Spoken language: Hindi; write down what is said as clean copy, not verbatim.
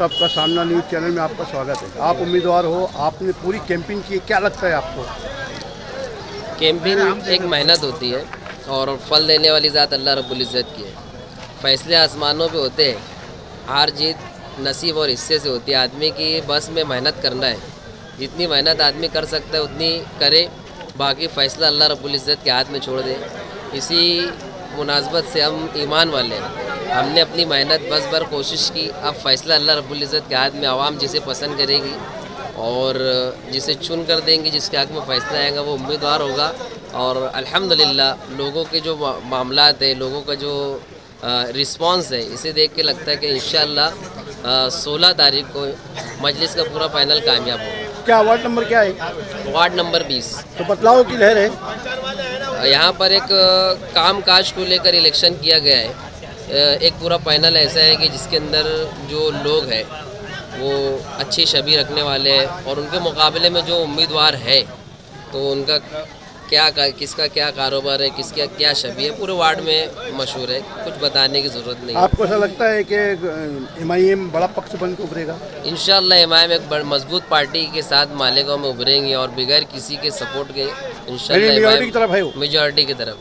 सबका सामना न्यूज़ चैनल में आपका स्वागत है। आप उम्मीदवार हो, आपने पूरी कैंपेन की है, क्या लगता है आपको? कैंपेन एक मेहनत होती है और फल देने वाली ज़ात अल्लाह रब्बुल इज़्ज़त की है। फैसले आसमानों पे होते हैं, हार जीत नसीब और हिस्से से होती है। आदमी की बस में मेहनत करना है, जितनी मेहनत आदमी कर सकता है उतनी करे, बाकी फ़ैसला अल्लाह रब्बुल इज़्ज़त के हाथ में छोड़ दे। इसी मुनासबत से हम ईमान वाले हैं, हमने अपनी मेहनत बस भर कोशिश की। अब फ़ैसला अल्लाह रब्बुल इज़्ज़त के हाथ में, आवाम जिसे पसंद करेगी और जिसे चुन कर देंगे, जिसके हक़ में फ़ैसला आएगा वो उम्मीदवार होगा। और अल्हम्दुलिल्लाह लोगों के जो मामलात है, लोगों का जो रिस्पांस है, इसे देख के लगता है कि इंशाअल्लाह 16 तारीख को मजलिस का पूरा पैनल कामयाब होगा। क्या वार्ड नंबर क्या है? Ward number 20। तो बदलाव की लहर है। यहाँ पर एक काम काज को लेकर इलेक्शन किया गया है। एक पूरा पैनल ऐसा है कि जिसके अंदर जो लोग हैं वो अच्छी छवि रखने वाले हैं और उनके मुकाबले में जो उम्मीदवार है तो उनका किसका क्या कारोबार है, किसका क्या छवि है, पूरे वार्ड में मशहूर है, कुछ बताने की ज़रूरत नहीं है। आपको ऐसा लगता है कि एमआईएम बड़ा पक्ष बन के उभरेगा? इंशाअल्लाह एमआईएम एक मजबूत पार्टी के साथ मालेगांव में उभरेंगे और बगैर किसी के सपोर्ट के इंशाअल्लाह मेजॉरिटी की तरफ है वो। मेजॉरिटी की तरफ।